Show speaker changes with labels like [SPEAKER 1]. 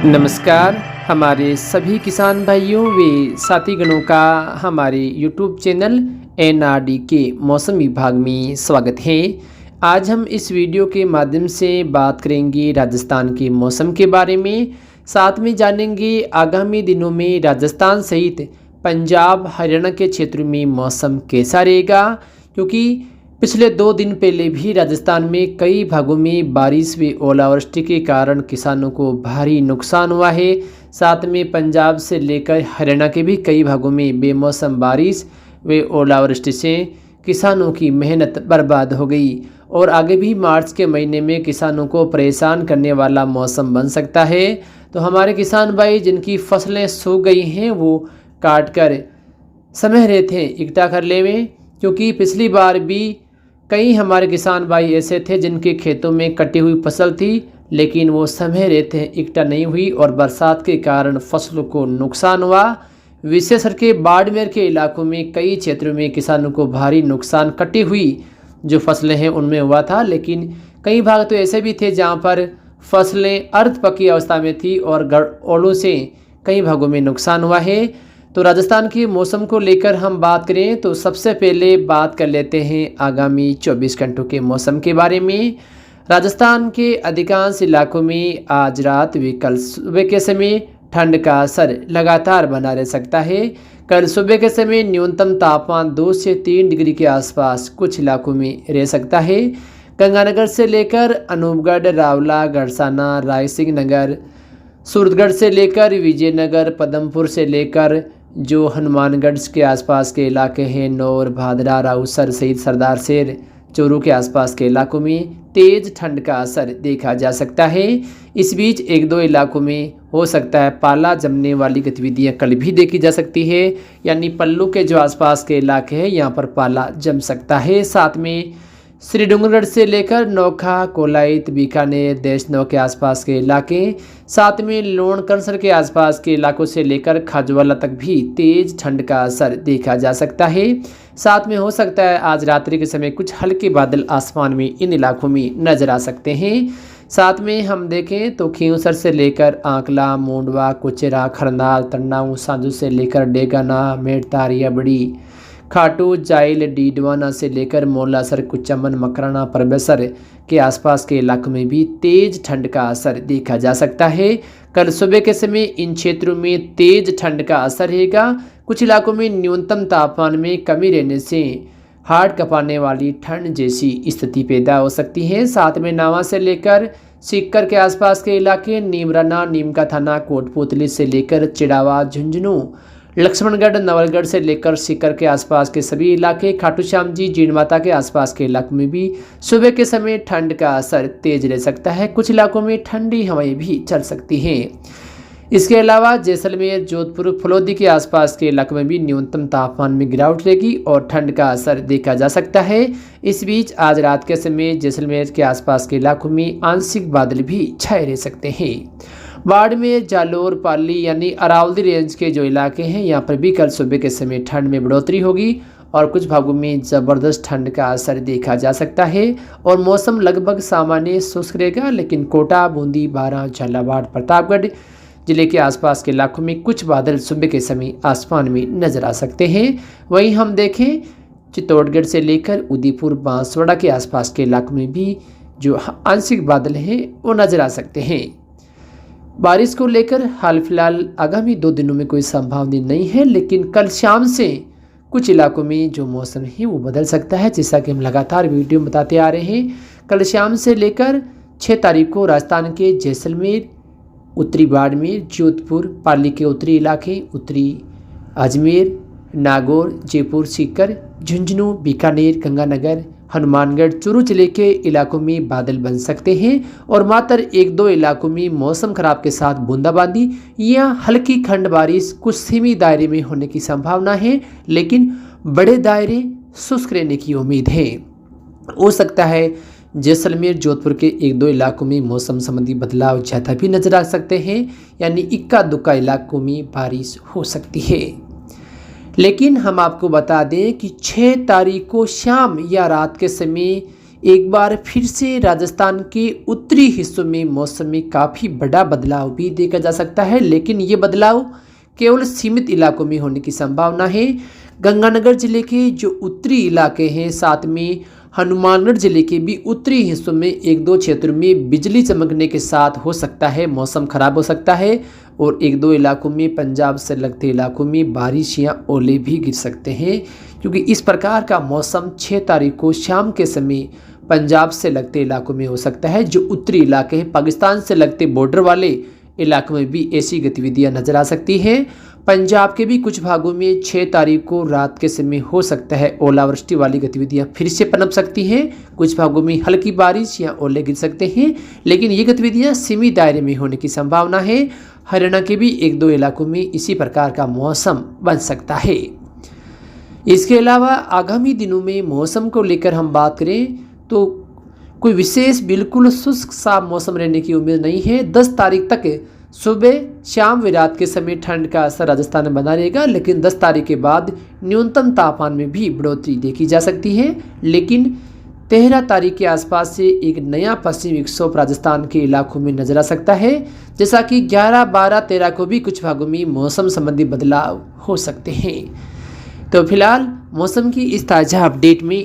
[SPEAKER 1] नमस्कार हमारे सभी किसान भाइयों व साथीगणों का हमारे YouTube चैनल NRD के मौसम विभाग में स्वागत है। आज हम इस वीडियो के माध्यम से बात करेंगे राजस्थान के मौसम के बारे में। साथ में जानेंगे आगामी दिनों में राजस्थान सहित पंजाब हरियाणा के क्षेत्र में मौसम कैसा रहेगा, क्योंकि पिछले 2 दिन पहले भी राजस्थान में कई भागों में बारिश व ओलावृष्टि के कारण किसानों को भारी नुकसान हुआ है। साथ में पंजाब से लेकर हरियाणा के भी कई भागों में बेमौसम बारिश व ओलावृष्टि से किसानों की मेहनत बर्बाद हो गई और आगे भी मार्च के महीने में किसानों को परेशान करने वाला मौसम बन सकता है। तो हमारे किसान भाई जिनकी फसलें सूख गई हैं वो काट कर समय रहते इकट्ठा कर लेवें, क्योंकि पिछली बार भी कई हमारे किसान भाई ऐसे थे जिनके खेतों में कटी हुई फसल थी, लेकिन वो समय रहते इकट्ठा नहीं हुई और बरसात के कारण फसलों को नुकसान हुआ। विशेष करके बाड़मेर के इलाकों में कई क्षेत्रों में किसानों को भारी नुकसान कटी हुई जो फसलें हैं उनमें हुआ था, लेकिन कई भाग तो ऐसे भी थे जहाँ पर फसलें अर्ध पकी अवस्था में थी और ओलों से कई भागों में नुकसान हुआ है। तो राजस्थान के मौसम को लेकर हम बात करें तो सबसे पहले बात कर लेते हैं आगामी 24 घंटों के मौसम के बारे में। राजस्थान के अधिकांश इलाकों में आज रात व कल सुबह के समय ठंड का असर लगातार बना रह सकता है। कल सुबह के समय न्यूनतम तापमान 2 से 3 डिग्री के आसपास कुछ इलाकों में रह सकता है। गंगानगर से लेकर अनूपगढ़, रावला, गड़साना, रायसिंह नगर, सूरतगढ़ से लेकर विजयनगर, पदमपुर से लेकर जो हनुमानगढ़ के आसपास के इलाके हैं, नौर, भादरा, राउसर सहित सरदार शेर, चोरू के आसपास के इलाकों में तेज़ ठंड का असर देखा जा सकता है। इस बीच 1-2 इलाकों में हो सकता है पाला जमने वाली गतिविधियां कल भी देखी जा सकती है, यानी पल्लू के जो आसपास के इलाके हैं यहाँ पर पाला जम सकता है। साथ में श्रीडूंगरगढ़ से लेकर नोखा, कोलायत, बीकानेर, देशनौ के आसपास के इलाके, साथ में लोण करसर के आसपास के इलाकों से लेकर खाजवाला तक भी तेज़ ठंड का असर देखा जा सकता है। साथ में हो सकता है आज रात्रि के समय कुछ हल्के बादल आसमान में इन इलाकों में नजर आ सकते हैं। साथ में हम देखें तो खींवसर से लेकर आंकला, मोंडवा, कुचेरा, खरनाल, तन्नाऊ, सांजू से लेकर डेगाना, मेड़तारिया बड़ी, खाटू, जाइल, डीडवाना से लेकर मोलासर, कुचमन, मकराना, परबेसर के आसपास के इलाकों में भी तेज ठंड का असर देखा जा सकता है। कल सुबह के समय इन क्षेत्रों में तेज ठंड का असर रहेगा। कुछ इलाकों में न्यूनतम तापमान में कमी रहने से हाड़ कपाने वाली ठंड जैसी स्थिति पैदा हो सकती है। साथ में नावा से लेकर सीकर के आसपास के इलाके, नीमराना, नीमका थाना, कोटपुतली से लेकर चिड़ावा, झुंझुनू, लक्ष्मणगढ़, नवलगढ़ से लेकर सीकर के आसपास के सभी इलाके, खाटू श्याम जी, जीण माता के आसपास के इलाकों में भी सुबह के समय ठंड का असर तेज रह सकता है। कुछ इलाकों में ठंडी हवाएं भी चल सकती हैं। इसके अलावा जैसलमेर, जोधपुर, फलौदी के आसपास के इलाकों में भी न्यूनतम तापमान में गिरावट रहेगी और ठंड का असर देखा जा सकता है। इस बीच आज रात के समय जैसलमेर के आसपास के इलाकों में आंशिक बादल भी छाए रह सकते हैं। बाड़मेर, जालोर, पाली यानी अरावली रेंज के जो इलाके हैं यहाँ पर भी कल सुबह के समय ठंड में बढ़ोतरी होगी और कुछ भागों में ज़बरदस्त ठंड का असर देखा जा सकता है और मौसम लगभग सामान्य शुष्क रहेगा। लेकिन कोटा, बूंदी, बारां, झालावाड़, प्रतापगढ़ जिले के आसपास के इलाकों में कुछ बादल सुबह के समय आसमान में नजर आ सकते हैं। वहीं हम देखें चित्तौड़गढ़ से लेकर उदयपुर, बांसवाड़ा के आसपास के इलाकों में भी जो आंशिक बादल हैं वो नजर आ सकते हैं। बारिश को लेकर हाल फिलहाल आगामी 2 दिनों में कोई संभावना नहीं है, लेकिन कल शाम से कुछ इलाकों में जो मौसम है वो बदल सकता है, जैसा कि हम लगातार वीडियो में बताते आ रहे हैं। कल शाम से लेकर 6 तारीख को राजस्थान के जैसलमेर, उत्तरी बाड़मेर, जोधपुर, पाली के उत्तरी इलाके, उत्तरी अजमेर, नागौर, जयपुर, सीकर, झुंझुनू, बीकानेर, गंगानगर, हनुमानगढ़, चूरू जिले के इलाकों में बादल बन सकते हैं और मात्र 1-2 इलाकों में मौसम खराब के साथ बूंदाबांदी या हल्की खंड बारिश कुछ सीमित दायरे में होने की संभावना है, लेकिन बड़े दायरे शुष्क रहने की उम्मीद है। हो सकता है जैसलमेर, जोधपुर के 1-2 इलाकों में मौसम संबंधी बदलाव ज़्यादा भी नजर आ सकते हैं, यानी इक्का दुक्का इलाकों में बारिश हो सकती है। लेकिन हम आपको बता दें कि 6 तारीख को शाम या रात के समय एक बार फिर से राजस्थान के उत्तरी हिस्सों में मौसम में काफ़ी बड़ा बदलाव भी देखा जा सकता है, लेकिन ये बदलाव केवल सीमित इलाकों में होने की संभावना है। गंगानगर जिले के जो उत्तरी इलाके हैं, साथ में हनुमानगढ़ जिले के भी उत्तरी हिस्सों में एक दो क्षेत्रों में बिजली चमकने के साथ हो सकता है मौसम खराब हो सकता है, और एक दो इलाकों में पंजाब से लगते इलाकों में बारिश या ओले भी गिर सकते हैं, क्योंकि इस प्रकार का मौसम 6 तारीख को शाम के समय पंजाब से लगते इलाकों में हो सकता है। जो उत्तरी इलाके हैं, पाकिस्तान से लगते बॉर्डर वाले इलाकों में भी ऐसी गतिविधियां नजर आ सकती हैं। पंजाब के भी कुछ भागों में 6 तारीख को रात के समय हो सकता है ओलावृष्टि वाली गतिविधियां फिर से पनप सकती हैं। कुछ भागों में हल्की बारिश या ओले गिर सकते हैं, लेकिन ये गतिविधियां सीमित दायरे में होने की संभावना है। हरियाणा के भी एक दो इलाकों में इसी प्रकार का मौसम बन सकता है। इसके अलावा आगामी दिनों में मौसम को लेकर हम बात करें तो कोई विशेष बिल्कुल शुष्क साफ मौसम रहने की उम्मीद नहीं है। 10 तारीख तक सुबह, शाम व रात के समय ठंड का असर राजस्थान में बना रहेगा, लेकिन 10 तारीख के बाद न्यूनतम तापमान में भी बढ़ोतरी देखी जा सकती है। लेकिन 13 तारीख के आसपास से एक नया पश्चिमी विक्षोभ राजस्थान के इलाकों में नजर आ सकता है, जैसा कि 11, 12, 13 को भी कुछ भागों में मौसम संबंधी बदलाव हो सकते हैं। तो फिलहाल मौसम की इस ताज़ा अपडेट में